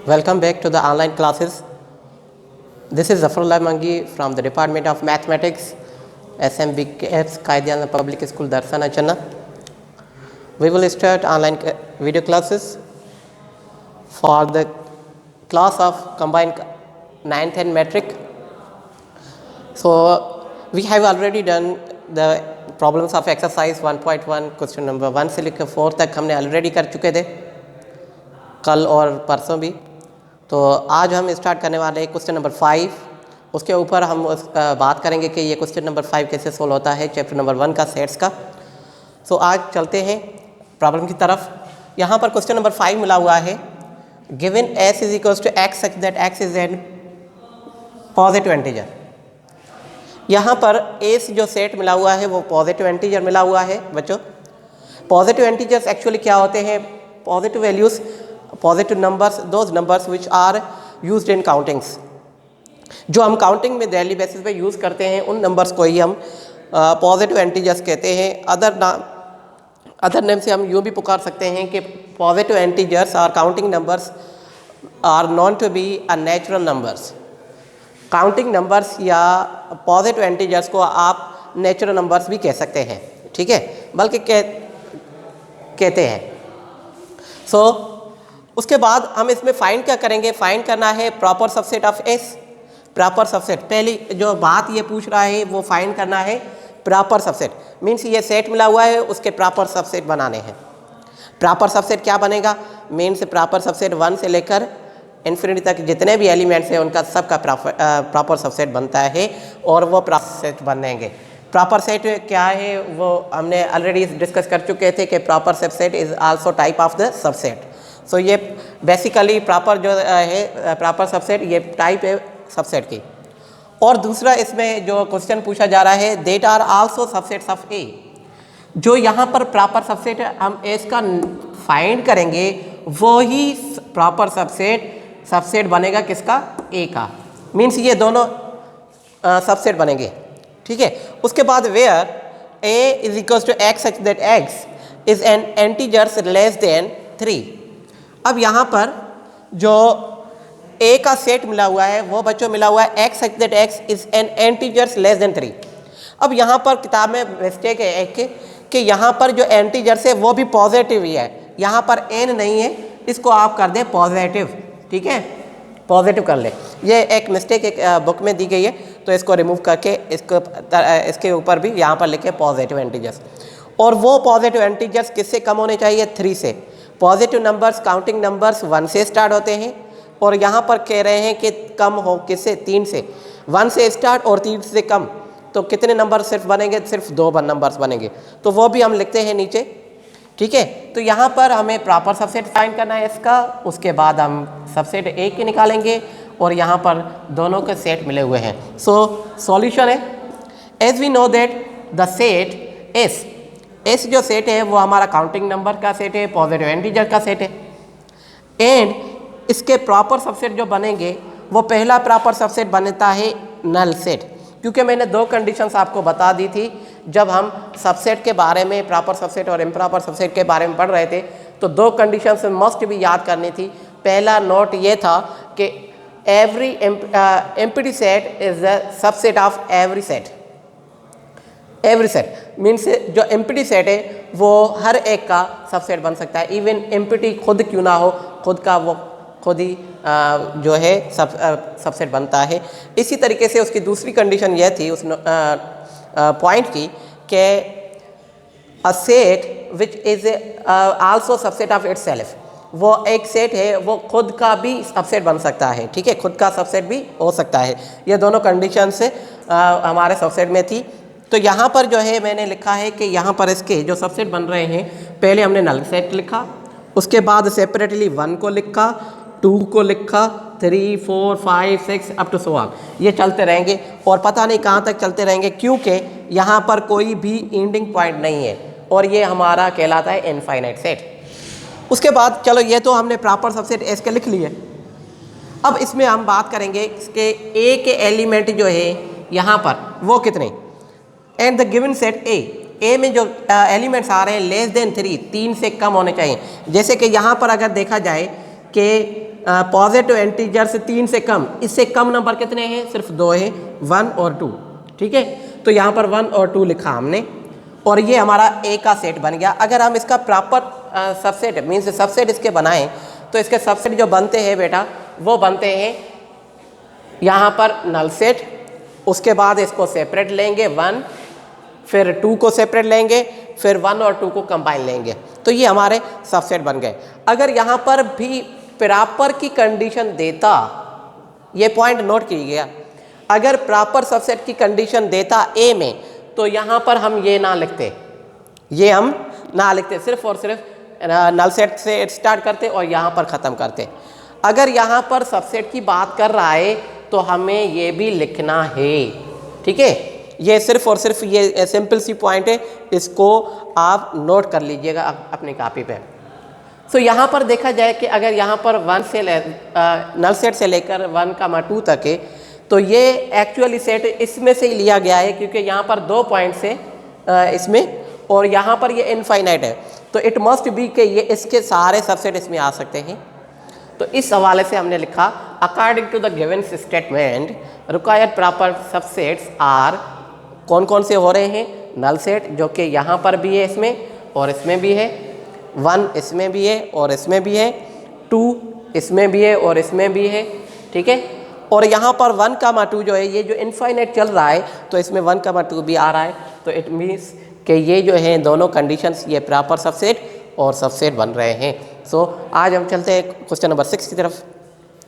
Welcome back to the online classes. This is Zafarullah Mangi from the Department of Mathematics, SMBKS Qaidian Public School, Darsana Channa. We will start online video classes for the class of combined 9th and metric. So we have already done the problems of exercise 1.1 question number 1 से लेकर 4 तक हमने already कर चुके थे कल और परसों भी। तो आज हम स्टार्ट करने वाले हैं क्वेश्चन नंबर 5। उसके ऊपर हम बात करेंगे कि ये क्वेश्चन नंबर 5 कैसे सोल्व होता है चैप्टर नंबर 1 का सेट्स का। सो आज चलते हैं प्रॉब्लम की तरफ। यहाँ पर क्वेश्चन नंबर 5 मिला हुआ है, given s is equals to x such that x is an positive integer. यहाँ पर s जो सेट मिला हुआ है वो पॉजिटिव इंटीजर मिला हुआ है। बच्चों पॉजिटिव इंटीजर्स एक्चुअली क्या होते हैं? Positive values, positive numbers, those numbers which are used in countings, जो हम काउंटिंग में डेली बेसिस पे यूज़ करते हैं उन नंबर्स को ही हम पॉजिटिव इंटीजर्स कहते हैं। अदर नेम से हम यूँ भी पुकार सकते हैं कि पॉजिटिव इंटीजर्स और counting numbers are known to be a natural numbers. Counting numbers या पॉजिटिव इंटीजर्स को आप नेचुरल नंबर्स भी कह सकते हैं, ठीक है, बल्कि कहते हैं। सो उसके बाद हम इसमें फाइंड क्या करेंगे? फाइंड करना है proper subset of S. Proper subset, पहली जो बात ये पूछ रहा है वो फाइंड करना है प्रॉपर सबसेट। मीन्स ये सेट मिला हुआ है, उसके प्रॉपर सबसेट बनाने हैं। प्रॉपर सबसेट क्या बनेगा? मीन्स प्रॉपर सबसेट 1 से लेकर इन्फिनिटी तक जितने भी एलिमेंट्स हैं उनका सबका प्रॉपर सबसेट बनता है और वो प्रॉपर सेट बनेंगे। प्रॉपर सेट क्या है वो हमने ऑलरेडी डिस्कस कर चुके थे कि proper subset is also type of the subset. So ये बेसिकली प्रॉपर जो है प्रॉपर सबसेट ये टाइप है सबसेट की। और दूसरा इसमें जो क्वेश्चन पूछा जा रहा है, that are also subsets of A. जो यहाँ पर प्रॉपर सबसेट हम एस का फाइंड करेंगे वो ही प्रॉपर सबसेट बनेगा किसका? ए का। मीन्स ये दोनों सबसेट बनेंगे, ठीक है। उसके बाद where A is equals to X such that X is an integers less than 3। अब यहाँ पर जो ए का सेट मिला हुआ है वो बच्चों मिला हुआ है x such that X is an integers less than 3। अब यहाँ पर किताब में मिस्टेक है एक कि यहाँ पर जो इंटीजर्स है वो भी पॉजिटिव ही है, यहाँ पर एन नहीं है, इसको आप कर दें पॉजिटिव, ठीक है, पॉजिटिव कर ले। ये एक मिस्टेक एक बुक में दी गई है, तो इसको रिमूव करके इसके ऊपर भी यहाँ पर लिखे पॉजिटिव इंटीजर्स। और वो पॉजिटिव इंटीजर्स किससे कम होने चाहिए? 3 से। पॉजिटिव नंबर्स, काउंटिंग नंबर्स 1 से स्टार्ट होते हैं और यहाँ पर कह रहे हैं कि कम हो किससे? 3 से। 1 से स्टार्ट और 3 से कम, तो कितने नंबर सिर्फ बनेंगे? सिर्फ 2 नंबर्स बनेंगे, तो वो भी हम लिखते हैं नीचे, ठीक है। तो यहाँ पर हमें प्रॉपर सबसेट फाइंड करना है इसका, उसके बाद हम सबसेट ए के निकालेंगे और यहाँ पर दोनों के सेट मिले हुए हैं। सो सॉल्यूशन है, as we know that the set S जो सेट है वो हमारा काउंटिंग नंबर का सेट है, पॉजिटिव इंटीजर का सेट है। एंड इसके प्रॉपर सबसेट जो बनेंगे वो पहला प्रॉपर सबसेट बनता है नल सेट, क्योंकि मैंने 2 कंडीशंस आपको बता दी थी जब हम सबसेट के बारे में, प्रॉपर सबसेट और इम्प्रॉपर सबसेट के बारे में पढ़ रहे थे। तो 2 कंडीशंस मस्ट भी याद करनी थी। पहला नोट ये था कि every empty set is the subset of every set. Every set means जो एम्प्टी सेट है वो हर एक का सबसेट बन सकता है, इवन एम्प्टी खुद क्यों ना हो, खुद का वो खुद ही जो है सबसेट बनता है। इसी तरीके से उसकी दूसरी कंडीशन यह थी उस पॉइंट की कि a set which is also subset of itself, वो एक सेट है वो खुद का भी सबसेट बन सकता है, ठीक है, खुद का सबसेट भी हो सकता है। ये दोनों कंडीशन से हमारे सबसेट में थी। तो यहाँ पर जो है मैंने लिखा है कि यहाँ पर इसके जो सबसेट बन रहे हैं, पहले हमने नल सेट लिखा, उसके बाद सेपरेटली 1 को लिखा, 2 को लिखा, 3, 4, 5, 6 अप टू सो ऑन। ये चलते रहेंगे और पता नहीं कहाँ तक चलते रहेंगे, क्योंकि यहाँ पर कोई भी एंडिंग पॉइंट नहीं है और ये हमारा कहलाता है इनफाइनाइट सेट। उसके बाद चलो ये तो हमने प्रॉपर सबसेट एस के लिख लिए। अब इसमें हम बात करेंगे इसके ए के एलिमेंट जो है यहाँ पर वो कितने, एंड द गिवन सेट ए में जो एलिमेंट्स आ रहे हैं लेस देन 3 से कम होने चाहिए। जैसे कि यहाँ पर अगर देखा जाए कि पॉजिटिव इंटीजर्स 3 से कम, इससे कम नंबर कितने हैं? सिर्फ 2 हैं, 1 और 2। ठीक है, तो यहाँ पर 1 और 2 लिखा हमने और ये हमारा ए का सेट बन गया। अगर हम इसका प्रॉपर सबसेट मीन्स सबसेट इसके बनाएं तो इसके सबसेट जो बनते हैं बेटा वो बनते हैं यहाँ पर नल सेट, उसके बाद इसको सेपरेट लेंगे 1, फिर 2 को सेपरेट लेंगे, फिर 1 और 2 को कंबाइन लेंगे, तो ये हमारे सबसेट बन गए। अगर यहाँ पर भी प्रॉपर की कंडीशन देता, ये पॉइंट नोट कीजिएगा, अगर प्रॉपर सबसेट की कंडीशन देता ए में तो यहाँ पर हम ये ना लिखते, ये हम ना लिखते, सिर्फ और सिर्फ नल सेट से स्टार्ट करते और यहाँ पर ख़त्म करते। अगर यहाँ पर सबसेट की बात कर रहा है तो हमें ये भी लिखना है। ठीक है, ये सिर्फ और सिर्फ ये सिंपल सी पॉइंट है, इसको आप नोट कर लीजिएगा अपनी कॉपी पे। सो यहाँ पर देखा जाए कि अगर यहाँ पर 1 से नल सेट से लेकर 1, 2 तक है तो ये एक्चुअली सेट इसमें से ही लिया गया है, क्योंकि यहाँ पर 2 पॉइंट्स है इसमें और यहाँ पर ये इनफाइनाइट है, तो इट मस्ट बी कि ये इसके सारे सबसेट इसमें आ सकते हैं। तो इस हवाले से हमने लिखा according to the given statement required proper subsets are, कौन कौन से हो रहे हैं? नल सेट, जो कि यहाँ पर भी है इसमें और इसमें भी है, 1 इसमें भी है और इसमें भी है, 2 इसमें भी है और इसमें भी है। ठीक है, और यहाँ पर 1, 2 जो है ये जो इनफाइनाइट चल रहा है तो इसमें 1, 2 भी आ रहा है, तो इट मीन्स कि ये जो है दोनों कंडीशंस ये प्रॉपर सबसेट और सबसेट बन रहे हैं। सो आज हम चलते हैं क्वेश्चन नंबर 6 की तरफ।